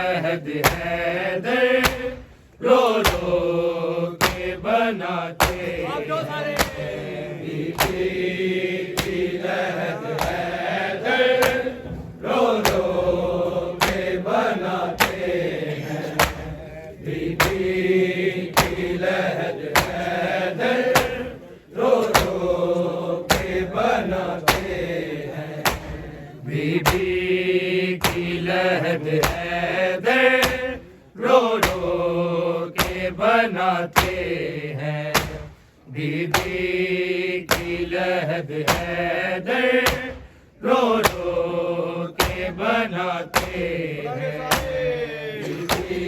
लहद हैदर रो रो के बनाते हैं। बीबी की लहद हैदर रो रो के बनाते हैं। बीबी की लहद हैदर रो रो के बनाते हैं। बीबी की लहद हैदर रो रो के बनाते हैं। बीबी की लहद हैदर रो रो के बनाते हैं। बीबी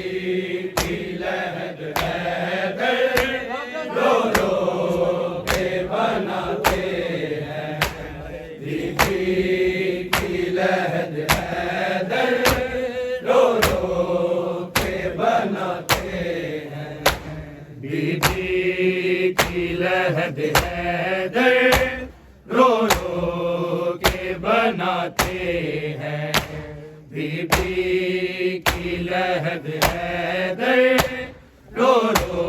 की लहद हैदर रो रो के बनाते हैं। बीबी की लहद हैदर रो रो के बनाते हैं। बीबी की लहद हैदर रो रो के बनाते हैं। बीबी की लहद हैदर रो रो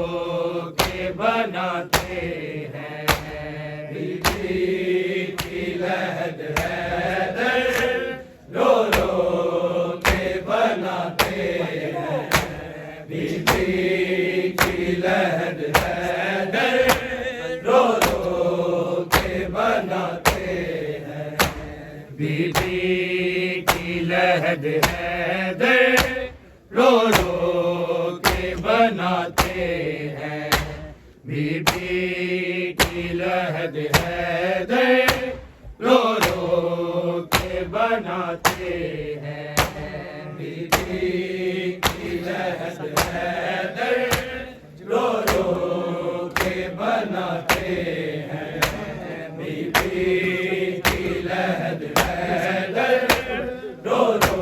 के बनाते हैं। बीबी की लहद हैदर रो रो के बनाते हैं। बीबी की लहद हैदर रो रो के बनाते हैं। बीबी की लहद हैदर रो रो के बनाते हैं। बीबी की लहद हैदर रो रो के बनाते हैं। बीबी की लहद हैदर रो रो के बनाते हैं। बीबी की लहद हैदर रो रो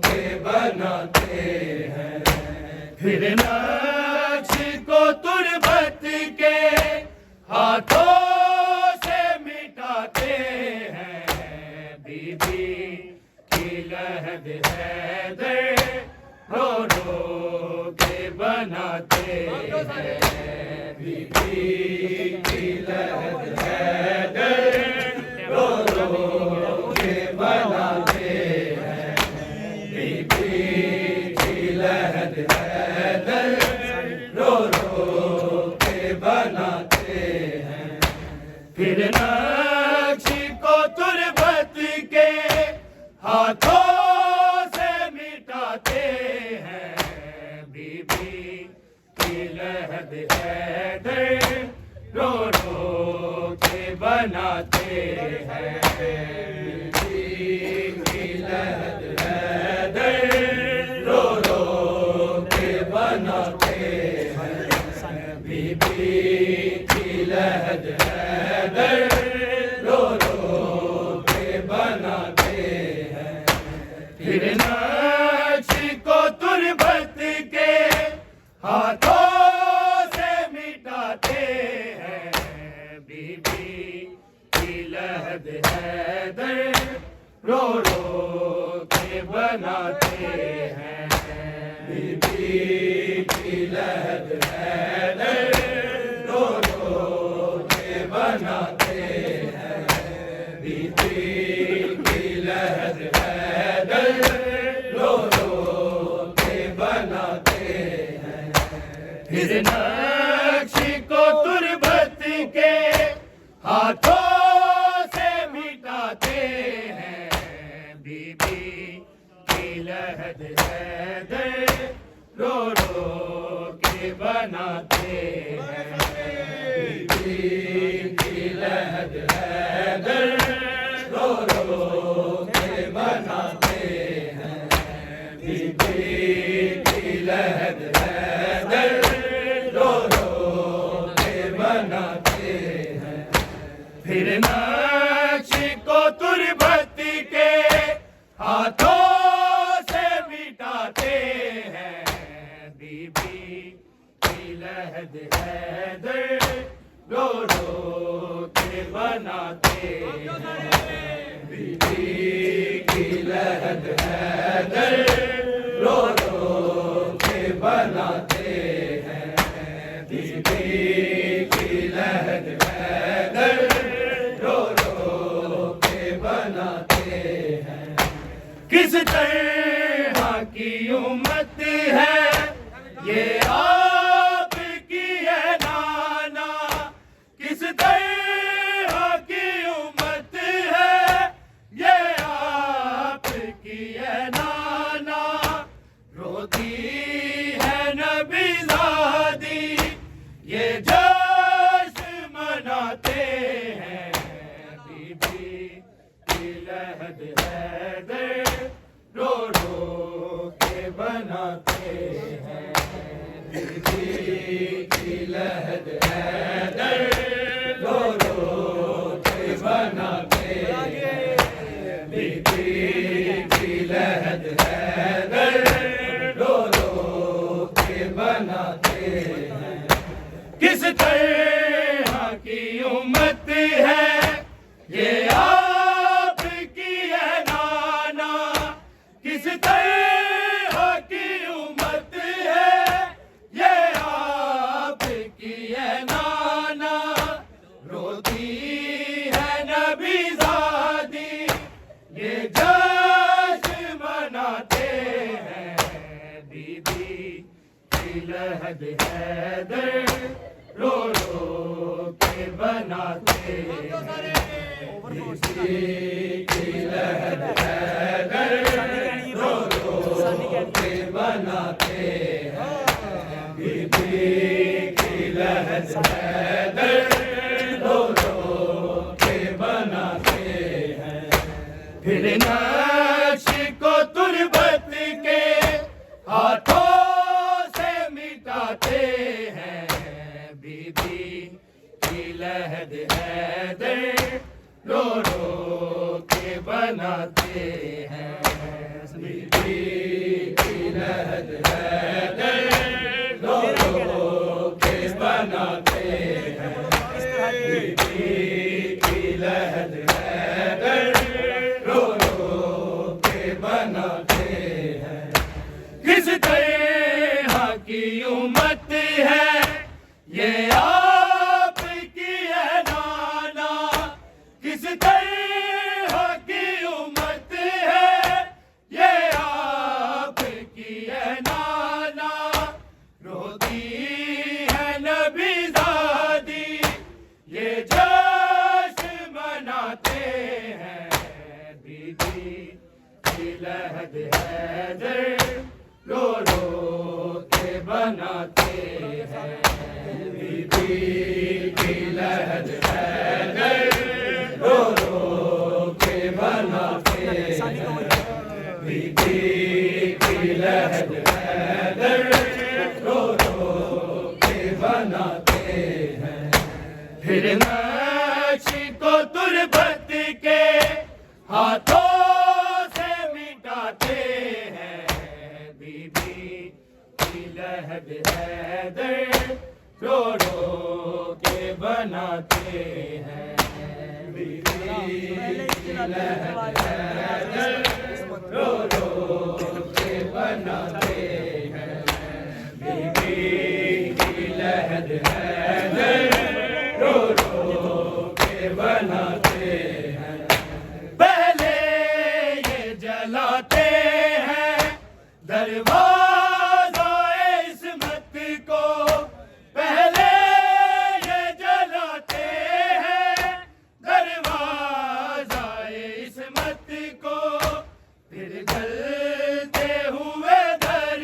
के बनाते हैं। फिर नक्श को तुरबत के हाथों से मिटाते हैं। बीबी की लहद हैदर रो रो के बनाते हैं। बीबी की लहद हैदर रो रो के बनाते हैं। बीबी की लहद हैदर रो रो के बनाते हैं। फिर नक्श को तुरबत के हाथों से मिटाते हैं। बीबी की लहद हैदर रो रो के बनाते हैं। बीबी की लहद हैदर रो रो के बनाते हैं। बीबी की लहद हैदर रो रो के बनाते हैं। फिर नक्श को तुरबत के हाथों से मिटाते हैं। बीबी की लहद हैदर रो रो के बनाते हैं। बीबी की लहद हैदर रो रो के बनाते हैं। बीबी की लहद हैदर रो रो के बनाते हैं। फिर नक्श को तुरबत के हाथों से मिटाते हैं। बीबी की लहद हैदर रो रो के बनाते हैं। बीबी की लहद हैदर रो रो के बनाते हैं। बीबी की लहद हैदर रो रो के बनाते हैं। फिर नक्श को तुरबत के हाथों से मिटाते हैं। बीबी की लहद हैदर रो रो के बनाते हैं। बीबी की लहद हैदर रो रो के बनाते हैं, बीबी की लहद हैदर रो रो के बनाते हैं। किस तरह की उम्मत है ये आपकी है नाना, किस तरह की उम्मत है ये आपकी है नाना। रोती है नबीज़ादी ये जश्न मनाते हैं, बीबी की लहद हैदर रो रो के बनाते हैं, बीबी की लहद हैदर रो रो के बनाते हैं, बीबी की लहद हैदर रो रो के बनाते हैं। किस तरह की उम्मत है ये आपकी है नाना, किस तरह की उम्मत है ये आपकी है नाना। रोती है नबीज़ादी ये जश्न मनाते हैं, बीबी की लहद हैदर रो रो के बनाते हैं, बीबी की लहद हैदर रो रो के बनाते हैं, बीबी की लहद हैदर रो रो के बनाते हैं। फिर नक्श को तुरबत के हाथों से मिटाते हैं, बीबी की लहद हैदर रो रो के बनाते हैं, बीबी की लहद हैदर रो रो के बनाते हैं, बीबी की लहद हैदर रो रो के बनाते हैं। किस तरह की उम्मत है ये आपकी है नाना, किस तरह की उम्मत है ये आपकी है नाना। रोती है नबीज़ादी ये जश्न मनाते हैं, बीबी की लहद हैदर रो रो के बनाते हैं, बीबी की लहद हैदर रो रो के बनाते हैं, बीबी की लहद हैदर रो रो के बनाते हैं। फिर नक्श को तुरबत के हाथों से मिटाते हैं, बीबी की लहद हैदर रो रो के बनाते हैं, बीबी की लहद हैदर रो रो के बनाते हैं, बीबी की लहद हैदर रो रो के बनाते हैं। पहले ये जलाते हैं दरवाज़ा इस्मत को, पहले ये जलाते हैं दरवाज़ा इस्मत को, फिर गलते हुए दर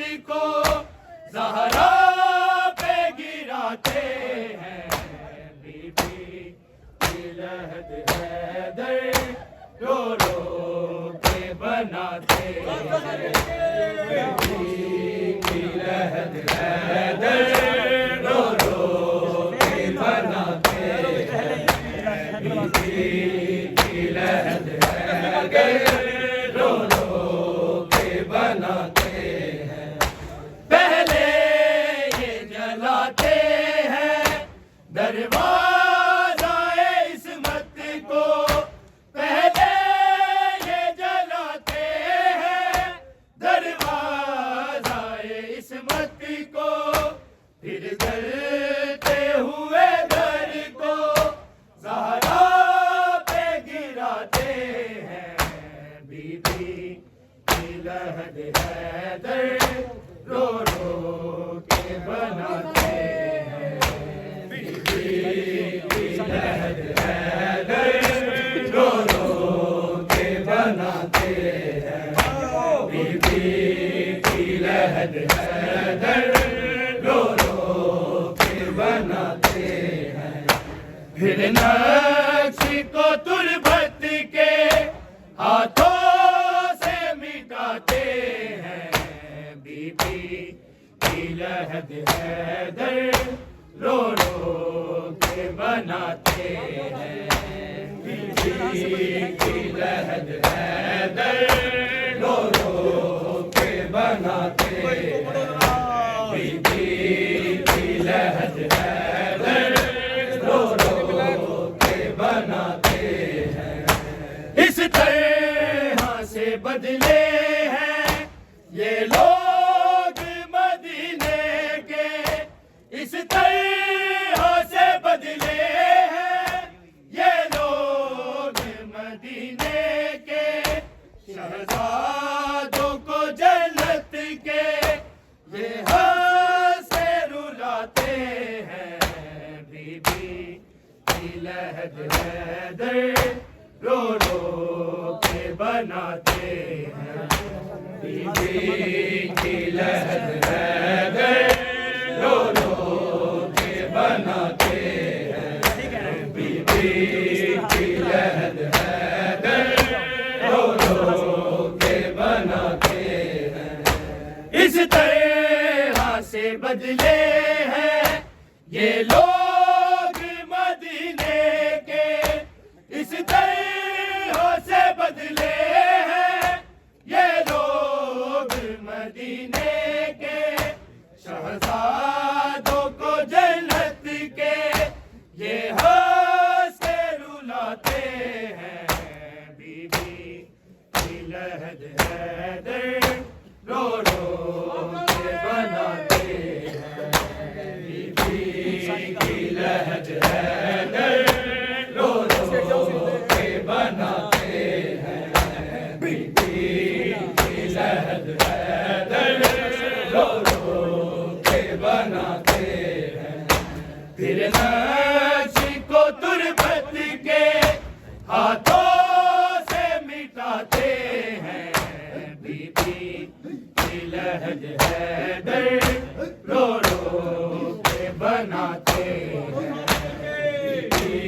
रो रो के बनाते हैं। बीबी की लहद हैदर रो रो के बनाते हैं। बीबी की लहद हैदर रो रो के बनाते हैं। फिर नक्श को तुरबत के हाथों से मिटाते हैं। बीबी की लहद हैदर रो रो के बनाते हैं। बीबी की लहद हैदर रो रो के बनाते हैं। बीबी की लहद हैदर रो रो के बनाते हैं। इस तरह से बदले हैं ये लोग मदीने के। इस तरह से बदले हैं ये लोग मदीने के। शहजादों को जन्नत के ये हंसे रुलाते हैं। बीबी की लहद हैदर रो रो के बनाते हैं। बीबी की लहद हैदर रो रो के बनाते हैं। बीबी की लहद हैदर रो रो के बनाते हैं। इस तरह से बदले हैं ये लोग मदीने के। इस तरह से बदले हैं ये लोग मदीने के। शहजादों को जन्नत के ये हंसे रुलाते हैं। बीबी की लहद हैदर रो रो के बनाते हैं। बीबी की लहद हैदर रो रो के बनाते हैं। बीबी की लहद हैदर रो रो के बनाते हैं। फिर नक्श को तुरबत के हाथों से मिटाते हैं। बीबी की लहद हैदर रो रो के बनाते हैं। बीबी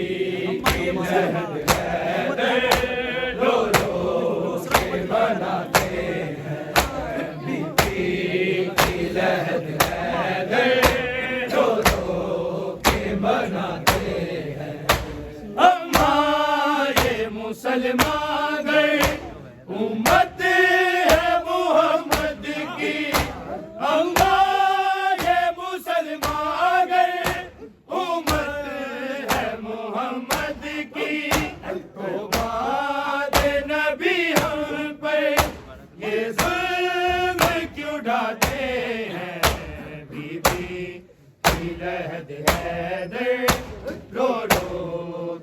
की लहद हैदर रो रो के बनाते हैं। बीबी की लहद हैदर रो रो के बनाते हैं। अम्मा ये मुसलमान गए उम्मत है मुहम्मद की। अम्मा ये मुसलमान गए उम्मत है मुहम्मद की। तो बाद नबी हम पर ये जुल्म क्यों ढाते हैं। बीबी की लहद हैदर रो रो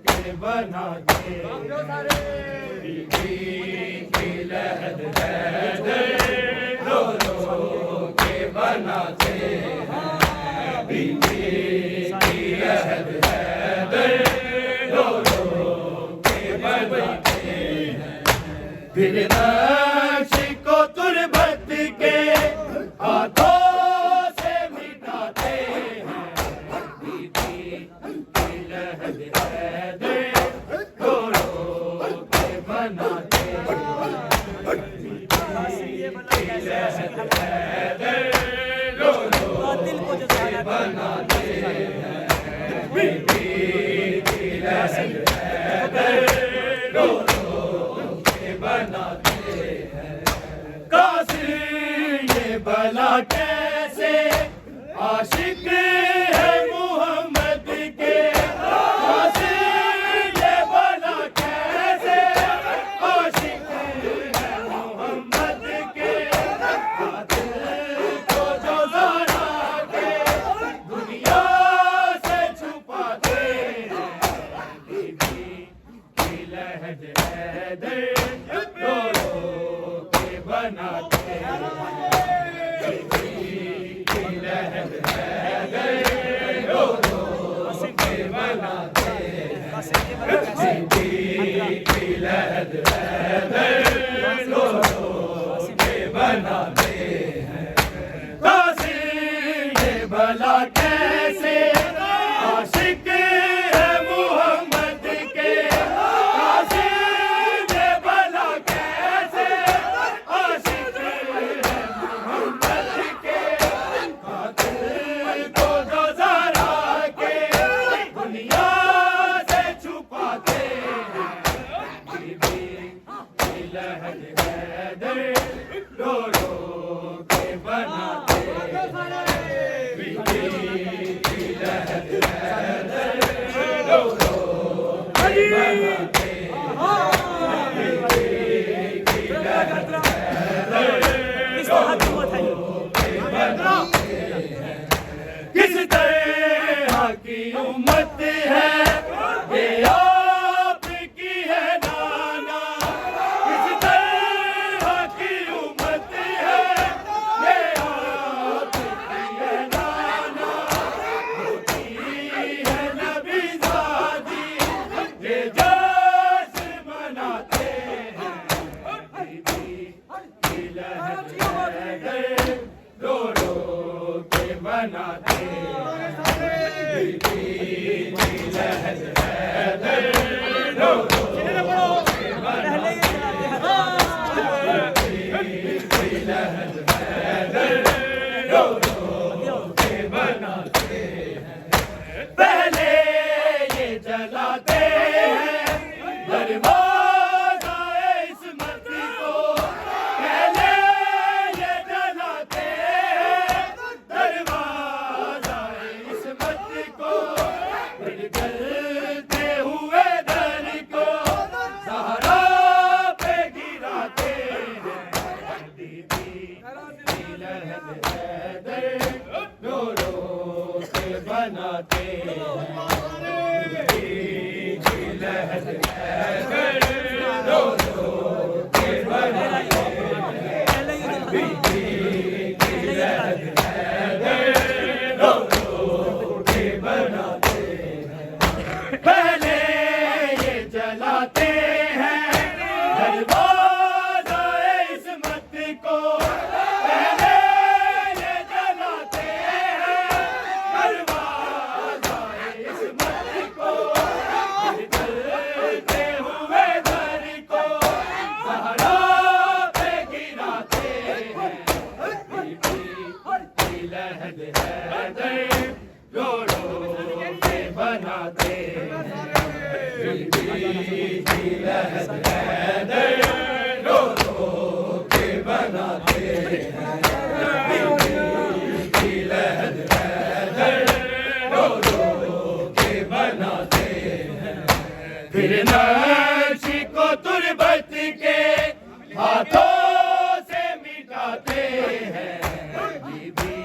के बनाते हैं। बीबी की लहद हैदर रो रो के बनाते हैं। बीबी की लहद हैदर रो रो के बनाते हैं। फिर नक्श को तुरबत के हाथों से मिटाते हैं। बीबी की लहद हैदर रो रो के बनाते हैं। बीबी की लहद हैदर रो रो के बनाते हैं। बीबी की लहद हैदर रो रो के बनाते हैं। कासिर ये भला कैसे आशिक है मुहम्मद के। कासिर ये भला कैसे आशिक है मुहम्मद के। कातिल को जो ज़रा के दुनिया से छुपाते हैं। बीबी की लहद हैदर रो रो के बनाते हैं। कैसे आशिक है मोहम्मद के, कासिम भला कैसे आशिक है मोहम्मद के, कातिल को जो जरा के दुनिया से छुपाते हैं, बीबी की लहर हैदर रो रो के बनाते हैं, बीबी की लहर हैदर रो रो के बनाते हैं, बीबी की लहर हैदर रो रो के बनाते हैं। किस तरह की उम्मत है ये आपकी है नाना, किस तरह की उम्मत है ये आपकी है नाना, होती है नबी ज़ादी ये जश्न मनाते हैं, बीबी की लहर हैदर रो रो के बनाते हैं, बीबी की लहर हैदर रो रो के बनाते हैं, बीबी की लहर हैदर रो रो के बनाते हैं। पहले ये जलाते हैं दरवाज़ा इस्मत को, पहले ये जलाते हैं दरवाज़ा इस्मत को, फिर जलते हुए दर को ज़हरा पे गिराते हैं, बीबी की लहर हैदर रो रो के बनाते हैं, बीबी की लहर हैदर रो रो के बनाते हैं, बीबी की लहर हैदर रो रो के बनाते हैं। पहले ये जलाते हैं दरवाज़ा इस्मत को, पहले ये जलाते हैं दरवाज़ा इस्मत को, फिर जलते हुए दर को ज़हरा पे गिराते हैं, बीबी की लहर हैदर रो रो के बनाते हैं, बीबी की लहर हैदर रो रो के बनाते हैं, बीबी की लहर हैदर रो रो के बनाते हैं। फिर नक्श को तुरबत के हाथों से मिटाते हैं, बीबी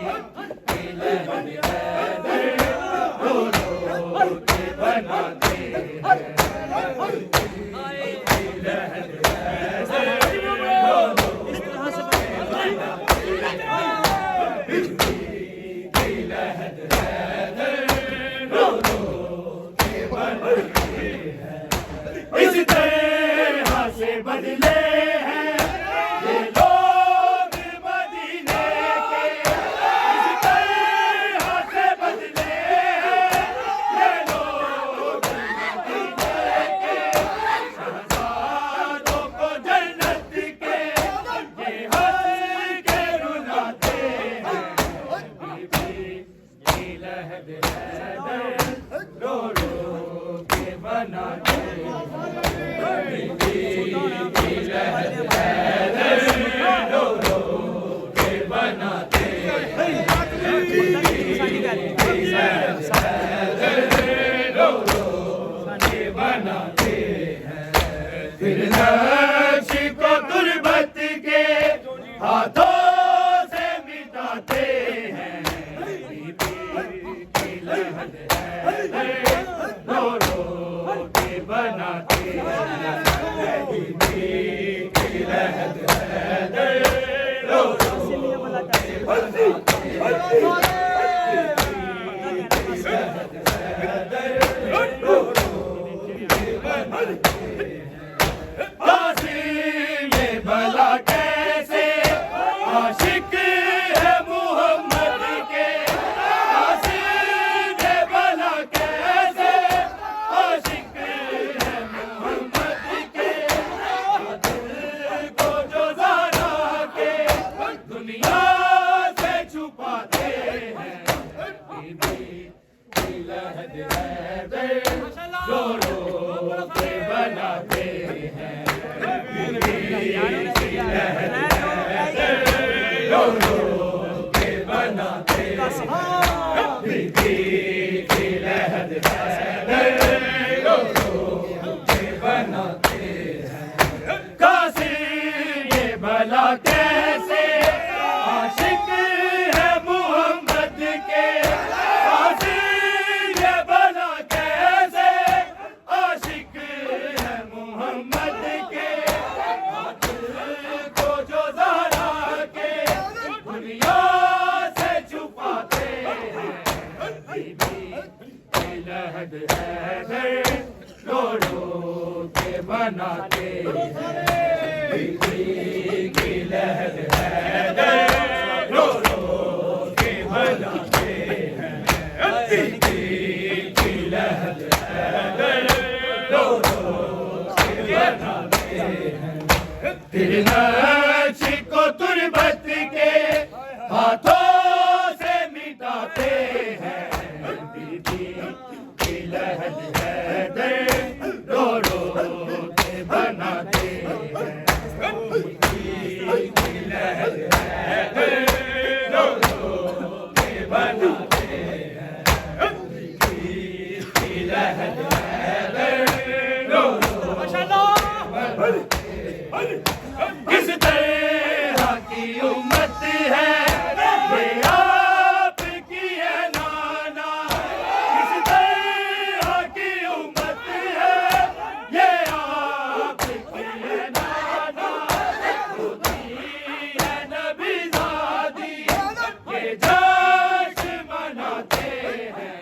की लहर लहद हैदर रो रो के बनाते हैं बीबी की लहद हैदर रो रो के बनाते हैं बीबी की लहद हैदर रो रो के बनाते हैं कासिर ये भला कैसे आशिक है मोहम्मद के कासिर ये भला कैसे आशिक है मोहम्मद के को जो ज़हरा के दुनिया से छुपाते हैं बीबी की लहद हैदर रो रो के बनाते हैं बीबी की लहद हैदर रो रो के बनाते हैं बीबी की लहद हैदर रो रो के बनाते हैं फिर नक्श को तुरबत के हाथों से मिटाते हैं बीबी की लहद हैदर रो रो के बनाते हैं बीबी की लहद हैदर रो रो के बनाते हैं बीबी की लहद हैदर रो रो किस तरह की उम्मत है ये आपकी है नाना किस तरह की उम्मत है ये आपकी है नाना होती है नबी ज़ादी ये जश्न मनाते हैं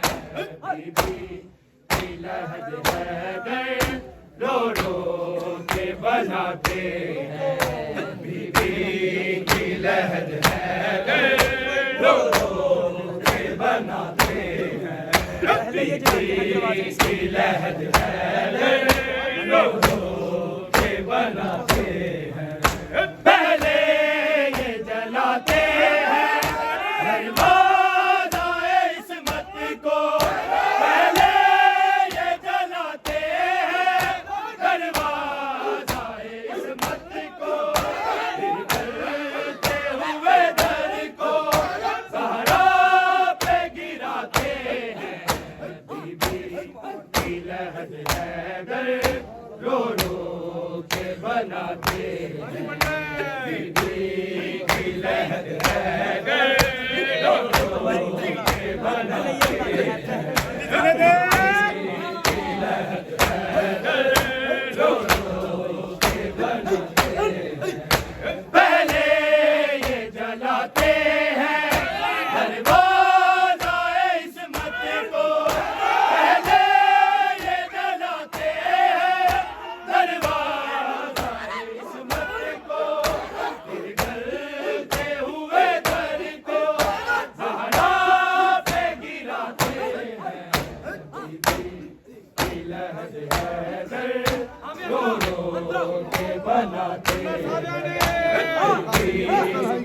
बीबी की लहद हैदर रो रो के बनाते हैं बीबी की लहद हैदर रो रो के बनाते हैं बीबी की लहद हैदर रो रो के बनाते हैं पहले ये जलाते हैं दरवाज़ा-ए इस्मत को पहले ये जलाते हैं दरवाज़ा-ए इस्मत को फिर करते हुए दर को ज़हरा पे गिराते हैं बीबी की लहद हैदर रो रो के बनाते हैं बीबी की लहद हैदर रो रो के बनाते हैं की लहद हैदर रो रो के बनाते हैं पहले ये जलाते हैं दरवाज़ा-ए इस्मत को पहले ये जलाते हैं दरवाज़ा-ए इस्मत को फिर करते हुए दर को ज़हरा पे गिराते हैं बीबी की लहद हैदर रो रो के बनाते हैं बीबी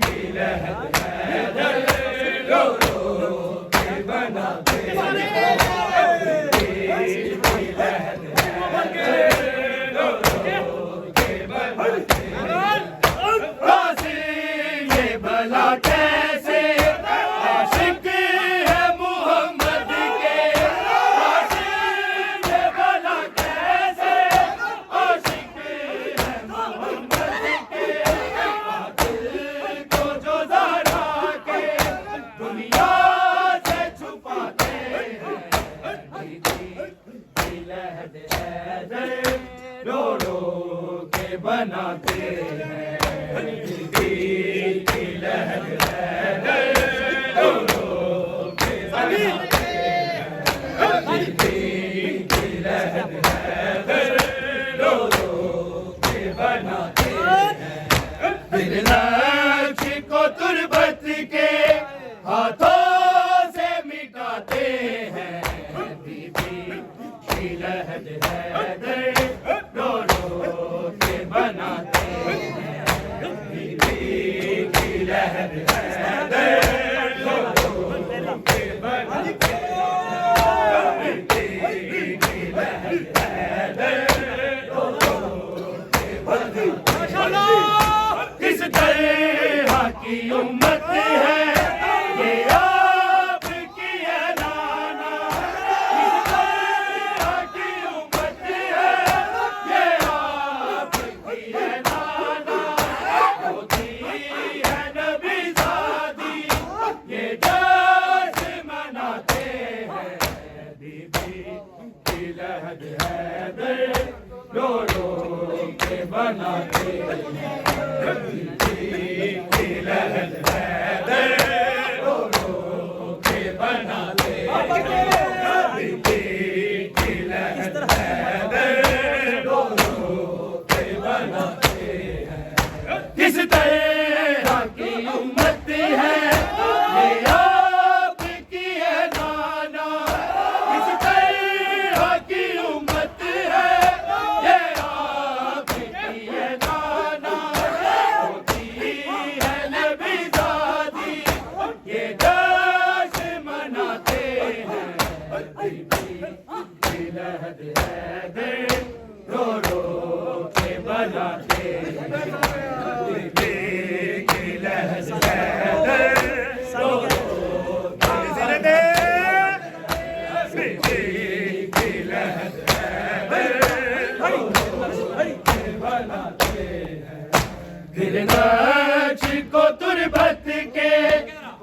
की लहद हैदर रो रो के बनाते हैं बीबी की लहद हैदर रो रो के बनाते हैं कासिर ये भला कैसे आशिक है मोहम्मद के कासिर ये भला कैसे आशिक है मोहम्मद के दिल को जो ज़हरा के दुनिया से छुपाते हैं बीबी की लहद हैदर रो रो के बनाते हैं बीबी की लहद हैदर रो रो के बनाते हैं बीबी की लहद हैदर रो रो के बनाते हैं फिर नक्श को तुरबत के हाथों से मिटाते हैं बीबी की लहद हैदर रो रो के बनाते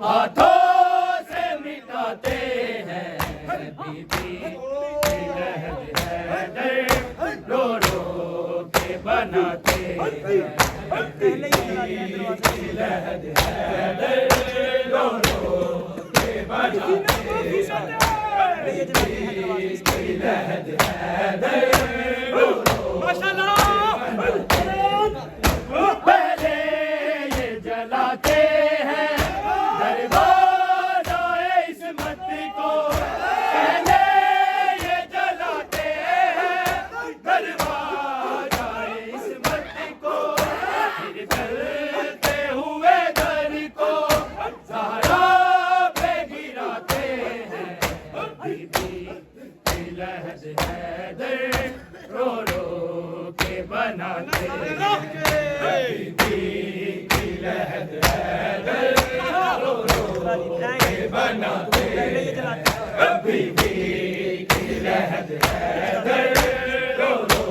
हाथों से मिटाते हैं बीबी की लहद हैदर रो रो के बनाते हैं बीबी की लहद हैदर रो रो के बनाते हैं बीबी की लहद हैदर रो रो पहले ये जलाते हैं दरवाजा इस्मत को पहले ये जलाते हैं दरवाजा इस्मत को फिर चलते हुए दर को ज़हरा पे गिराते हैं बीबी की लहद हैदर रो रो के बनाते हैं बीबी की लहद हैदर रो रो के बनाते हैं बीबी की लहद हैदर रो रो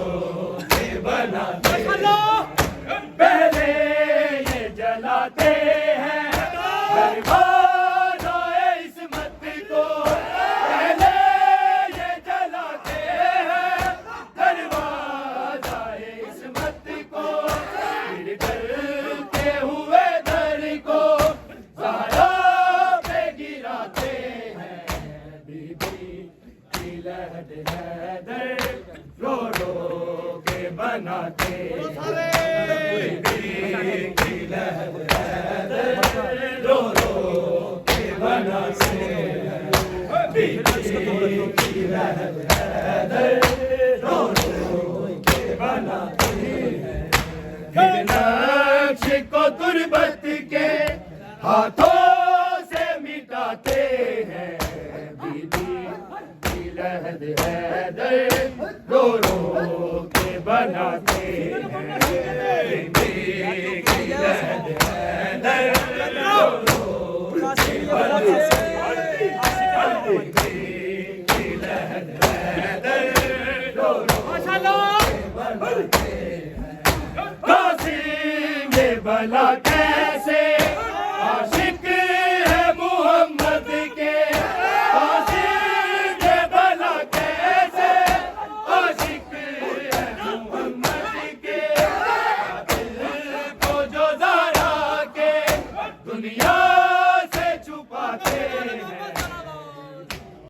के बनाते हैं पहले ये जलाते हैं दरवाजा इस्मत को पहले ये जलाते हैं दरवाजा इस्मत को फिर करते हुए दर को ज़हरा पे गिराते हैं बीबी की लहद हैदर रो रो के बनाते हैं बीबी की लहद हैदर रो रो के बनाते हैं बीबी की लहद हैदर रो रो के बनाते हैं फिर नक्श को तुरबत के हाथों से मिटाते हैं बीबी की लहद हैदर रो रो के बनाते हैं बीबी की लहद हैदर रो रो के बनाते हैं बीबी की लहद हैदर रो रो के बनाते हैं कासिम ये भला कैसे आशिक है मोहम्मद के कासिम ये भला कैसे आशिक है मोहम्मद के दिल को जो ज़हरा के दुनिया से छुपाते हैं